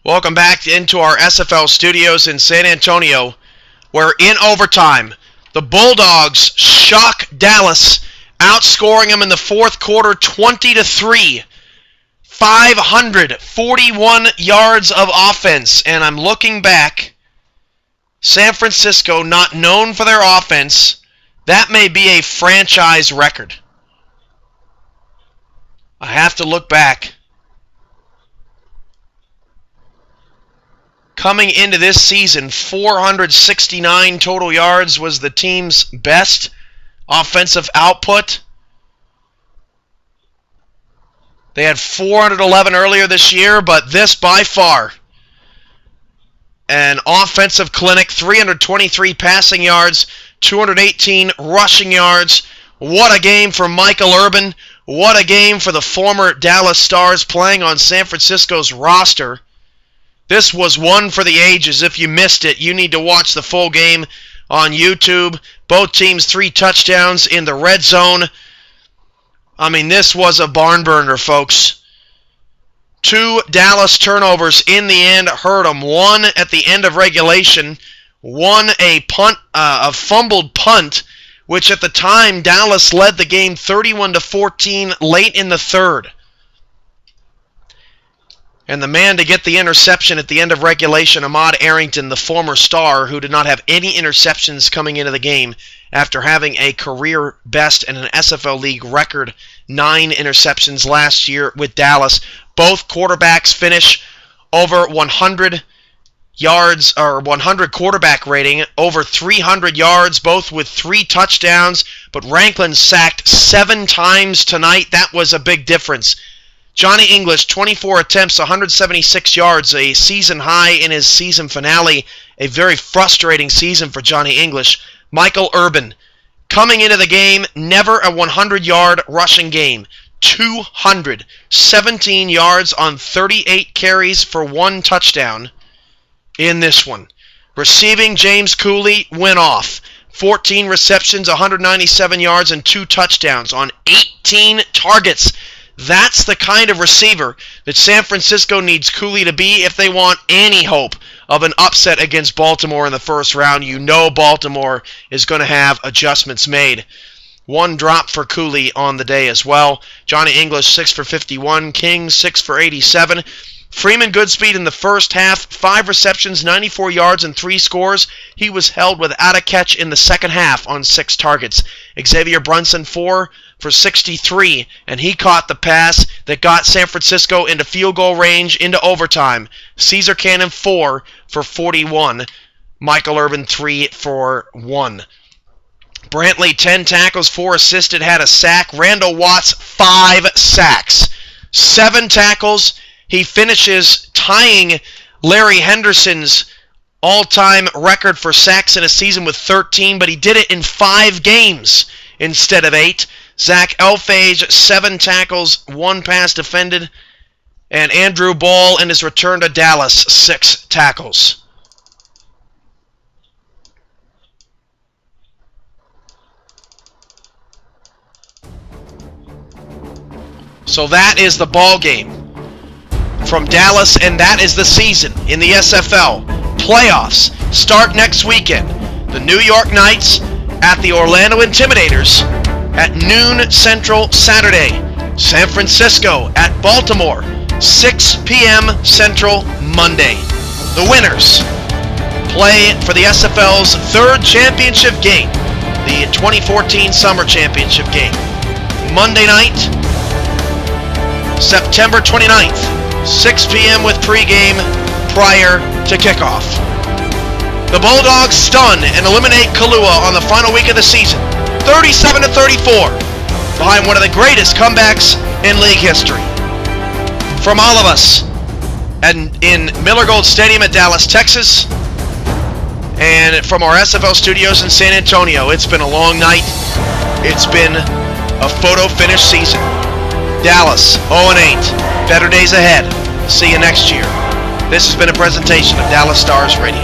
Welcome back into our SFL studios in San Antonio, where in overtime, the Bulldogs shock Dallas, outscoring them in the fourth quarter 20-3. 541 yards of offense, and I'm looking back. San Francisco, not known for their offense, that may be a franchise record. I have to look back. Coming into this season, 469 total yards was the team's best offensive output. They had 411 earlier this year, but this by far an offensive clinic. 323 passing yards, 218 rushing yards. What a game for Michael Irvin. What a game for the former Dallas Stars playing on San Francisco's roster. This was one for the ages. If you missed it, you need to watch the full game on YouTube. Both teams 3 touchdowns in the red zone. I mean, this was a barn burner, folks. 2 Dallas turnovers in the end hurt them. One at the end of regulation. One a fumbled punt, which at the time Dallas led the game 31-14 late in the third. And the man to get the interception at the end of regulation, Ahmad Arrington, the former Star, who did not have any interceptions coming into the game after having a career best and an SFL League record 9 interceptions last year with Dallas. Both quarterbacks finish over 100 yards, or 100 quarterback rating, over 300 yards, both with 3 touchdowns. But Ranklin sacked 7 times tonight. That was a big difference. Johnny English, 24 attempts, 176 yards, a season high in his season finale. A very frustrating season for Johnny English. Michael Irvin, coming into the game, never a 100-yard rushing game. 217 yards on 38 carries for 1 touchdown in this one. Receiving, James Cooley went off. 14 receptions, 197 yards, and 2 touchdowns on 18 targets. That's the kind of receiver that San Francisco needs Cooley to be if they want any hope of an upset against Baltimore in the first round. You know Baltimore is going to have adjustments made. 1 drop for Cooley on the day as well. Johnny English, 6 for 51. King, 6 for 87. Freeman Goodspeed in the first half, 5 receptions, 94 yards, and 3 scores. He was held without a catch in the second half on 6 targets. Xavier Brunson, 4 for 63, and he caught the pass that got San Francisco into field goal range into overtime. Caesar Cannon, 4 for 41. Michael Irvin, 3 for 1. Brantley, 10 tackles, 4 assisted, had a sack. Randall Watts, 5 sacks. 7 tackles. He finishes tying Larry Henderson's all-time record for sacks in a season with 13, but he did it in 5 games instead of 8. Zach Elfage, 7 tackles, 1 pass defended. And Andrew Ball, in his return to Dallas, 6 tackles. So that is the ball game from Dallas, and that is the season in the SFL. Playoffs start next weekend. The New York Knights at the Orlando Intimidators at noon Central Saturday. San Francisco at Baltimore, 6 p.m. Central Monday. The winners play for the SFL's 3rd championship game, the 2014 Summer Championship game. Monday night, September 29th, 6 p.m. with pregame prior to kickoff. The Bulldogs stun and eliminate Kahlua on the final week of the season, 37-34, behind one of the greatest comebacks in league history. From all of us in Miller Gold Stadium at Dallas, Texas, and from our SFL studios in San Antonio, it's been a long night. It's been a photo finish season. Dallas, 0-8. Better days ahead. See you next year. This has been a presentation of Dallas Stars Radio.